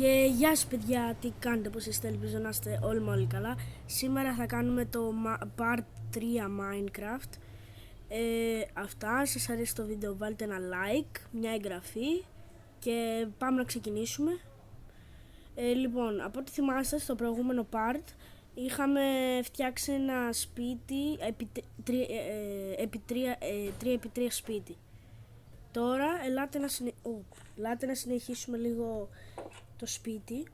Και γεια σας παιδιά, τι κάνετε, πώς είστε, ελπίζω να είστε όλοι καλά. Σήμερα θα κάνουμε το Part 3 Minecraft. Αυτά, σας αρέσει το βίντεο βάλτε ένα like, μια εγγραφή και πάμε να ξεκινήσουμε. Λοιπόν, από ό,τι θυμάστε στο προηγούμενο part είχαμε φτιάξει ένα σπίτι επί 3x3 σπίτι. Τώρα ελάτε να συνεχίσουμε λίγο το σπίτι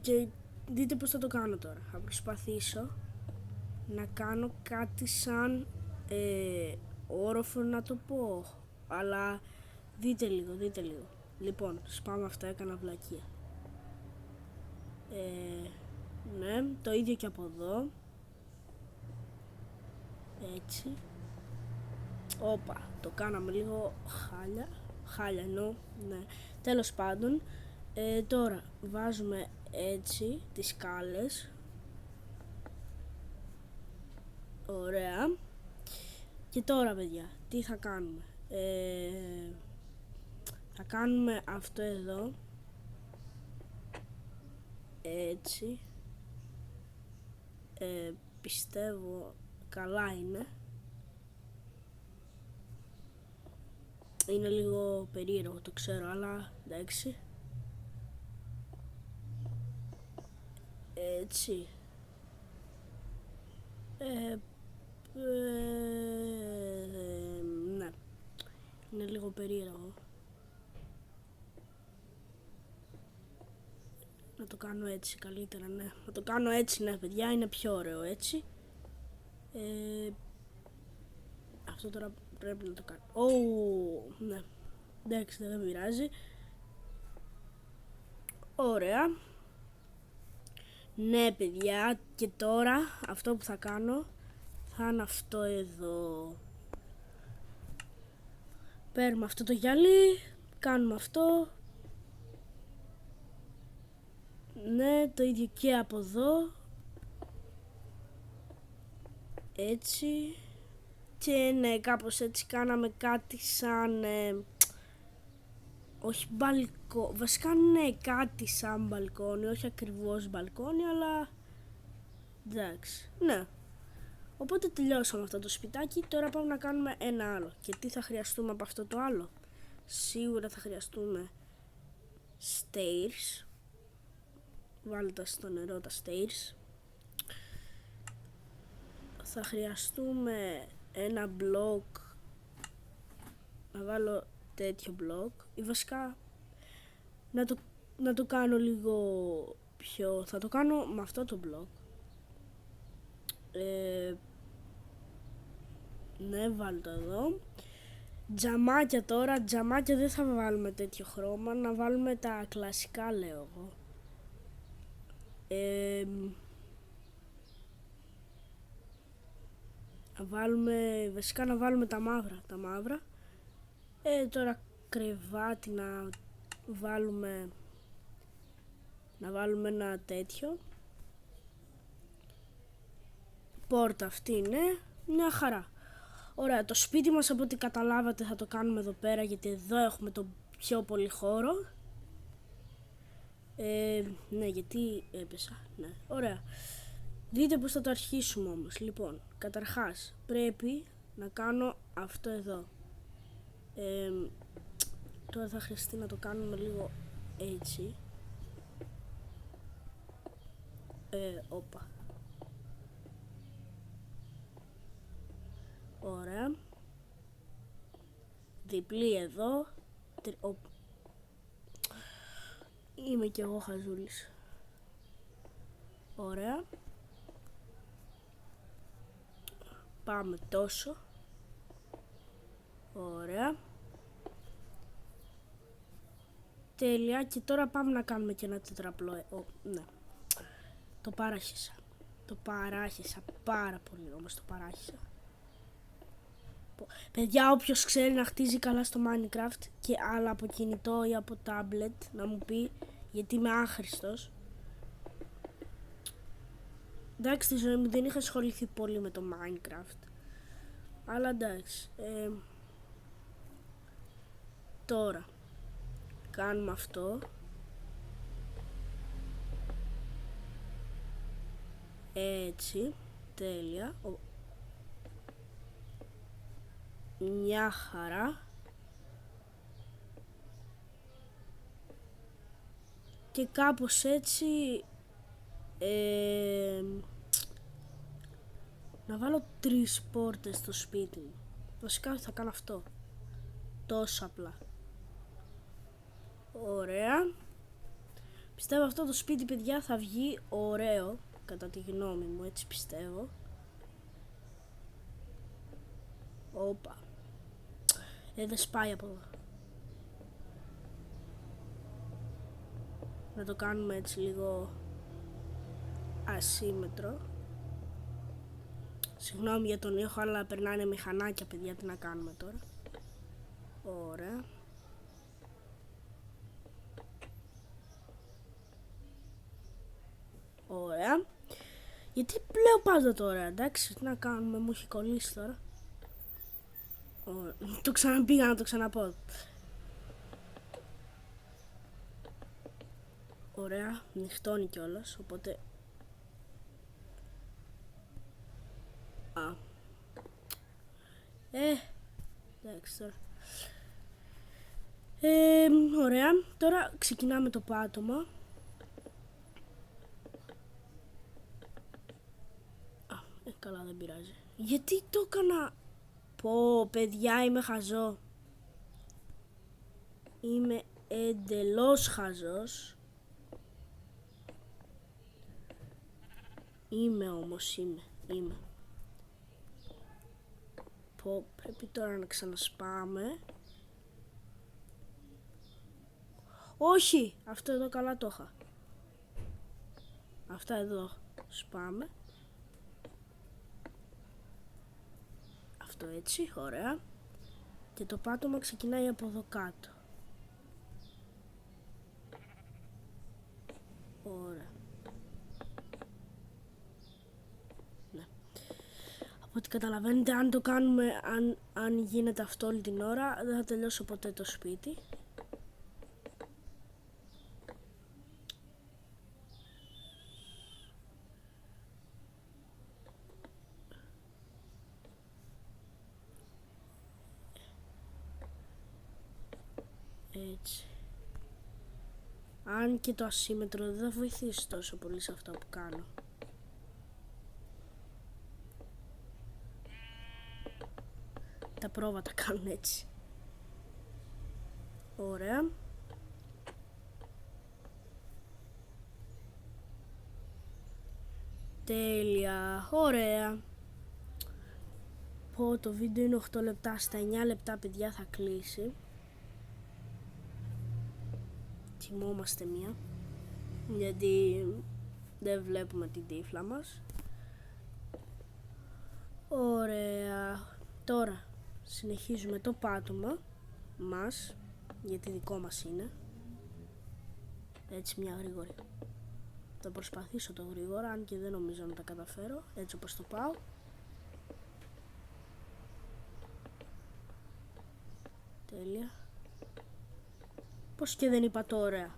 και δείτε πως θα το κάνω τώρα. Θα προσπαθήσω να κάνω κάτι σαν όροφο να το πω, αλλά δείτε λίγο. Λοιπόν, σπάμε αυτά, έκανα βλακεία. Ναι, το ίδιο και από εδώ. Έτσι. Όπα, το κάναμε λίγο χάλια εννοώ, ναι. Τέλος πάντων, τώρα βάζουμε έτσι τις σκάλες. Ωραία. Και τώρα παιδιά, τι θα κάνουμε? Θα κάνουμε αυτό εδώ. Έτσι. Πιστεύω καλά είναι. Είναι λίγο περίεργο, το ξέρω, αλλά εντάξει. Έτσι. Ναι. Είναι λίγο περίεργο. Να το κάνω έτσι καλύτερα, ναι. Να το κάνω έτσι, ναι παιδιά, είναι πιο ωραίο έτσι. Αυτό τώρα πρέπει να το κάνω. Ναι. Εντάξει, δεν πειράζει. Ωραία. Ναι παιδιά, και τώρα αυτό που θα κάνω θα είναι αυτό εδώ. Παίρνουμε αυτό το γυαλί, κάνουμε αυτό. Ναι, το ίδιο και από εδώ. Έτσι. Και ναι, κάπως έτσι κάναμε κάτι σαν όχι μπαλκόνι, βασικά ναι, κάτι σαν μπαλκόνι, όχι ακριβώς μπαλκόνι, αλλά εντάξει, ναι. Οπότε τελειώσαμε αυτό το σπιτάκι, τώρα πάμε να κάνουμε ένα άλλο. Και τι θα χρειαστούμε από αυτό το άλλο? Σίγουρα θα χρειαστούμε stairs. Βάλτε στο νερό τα stairs. Θα χρειαστούμε ένα μπλοκ. Να βάλω τέτοιο μπλοκ. Ή βασικά να το κάνω λίγο πιο... Θα το κάνω με αυτό το μπλοκ. Ναι, βάλτε εδώ. Τζαμάκια τώρα. Τζαμάκια δεν θα βάλουμε τέτοιο χρώμα. Να βάλουμε τα κλασικά, λέω εγώ. Βασικά να βάλουμε τα μαύρα. Τώρα κρεβάτι να βάλουμε ένα τέτοιο. Πόρτα αυτή είναι μια χαρά. Ωραία, το σπίτι μας από ό,τι καταλάβατε θα το κάνουμε εδώ πέρα, γιατί εδώ έχουμε το πιο πολύ χώρο. Ναι, γιατί έπεσα, ναι, ωραία. Δείτε πως θα το αρχίσουμε όμως. Λοιπόν, καταρχάς πρέπει να κάνω αυτό εδώ. Τώρα θα χρειαστεί να το κάνουμε λίγο έτσι. Όπα. Ωραία. Διπλή εδώ. Είμαι κι εγώ χαζούλης. Ωραία. Πάμε τόσο. Ωραία. Τέλεια. Και τώρα πάμε να κάνουμε και ένα τετραπλό. Ναι. Το παράχυσα πάρα πολύ, όμως το παράχυσα. Παιδιά, όποιος ξέρει να χτίζει καλά στο Minecraft και άλλα από κινητό ή από tablet, να μου πει, γιατί είμαι άχρηστος. Εντάξει, στη ζωή μου δεν είχα ασχοληθεί πολύ με το Minecraft, αλλά εντάξει. Τώρα Κάνουμε αυτό. Έτσι, τέλεια. Μια χαρά. Και κάπως έτσι να βάλω 3 πόρτες στο σπίτι μου. Βασικά θα κάνω αυτό. Τόσο απλά. Ωραία. Πιστεύω αυτό το σπίτι, παιδιά, θα βγει ωραίο. Κατά τη γνώμη μου, έτσι πιστεύω. Όπα. Δεν σπάει από εδώ. Να το κάνουμε έτσι λίγο ασύμμετρο. Συγγνώμη για τον ήχο, αλλά περνάνε μηχανάκια, παιδιά, τι να κάνουμε τώρα. Ωραία. Ωραία. Γιατί πλέον πάντα τώρα, εντάξει, τι να κάνουμε, μου έχει κολλήσει τώρα. Το ξαναπήγα να το ξαναπώ. Ωραία, νυχτώνει κιόλας, οπότε... εντάξει τώρα. Ωραία, τώρα ξεκινάμε το πάτωμα. Καλά, δεν πειράζει. Γιατί το έκανα... Πω, παιδιά, είμαι χαζό. Είμαι εντελώς χαζός. Είμαι όμως, είμαι. Πω, πρέπει τώρα να ξανασπάμε. Όχι, αυτό εδώ καλά το είχα. Αυτά εδώ σπάμε. Αυτό έτσι, ωραία. Και το πάτωμα ξεκινάει από εδώ κάτω. Ωραία. Ναι. Από ό,τι καταλαβαίνετε, αν το κάνουμε, αν γίνεται αυτό όλη την ώρα, δεν θα τελειώσω ποτέ το σπίτι. Έτσι. Αν και το ασύμμετρο δεν θα βοηθήσει τόσο πολύ σε αυτό που κάνω. Τα πρόβατα κάνουν έτσι. Ωραία. Τέλεια. Ωραία. Πω, το βίντεο είναι 8 λεπτά. Στα 9 λεπτά, παιδιά, θα κλείσει. Θυμόμαστε μία, γιατί δεν βλέπουμε την τύφλα μας. Ωραία. Τώρα συνεχίζουμε το πάτωμα μας, γιατί δικό μας είναι. Έτσι, μια γρήγορη. Θα προσπαθήσω το γρήγορα, αν και δεν νομίζω να τα καταφέρω, έτσι όπως το πάω. Τέλεια. Πώς και δεν είπα το ωραία.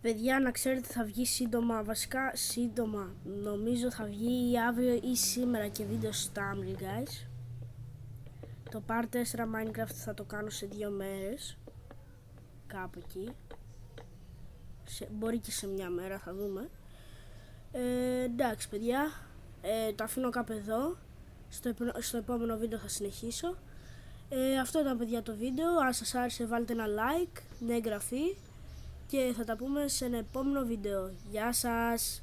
Παιδιά, να ξέρετε, θα βγει σύντομα, βασικά σύντομα, νομίζω θα βγει ή αύριο ή σήμερα και βίντεο στα Thumbnail, guys. Το Part 4 Minecraft θα το κάνω σε 2 μέρες. Κάπου εκεί. Μπορεί και σε μια μέρα, θα δούμε. Εντάξει, παιδιά, το αφήνω κάπου εδώ. Στο επόμενο βίντεο θα συνεχίσω. Αυτό ήταν, παιδιά, το βίντεο. Αν σας άρεσε, βάλτε ένα like, μια εγγραφή και θα τα πούμε σε ένα επόμενο βίντεο. Γεια σας!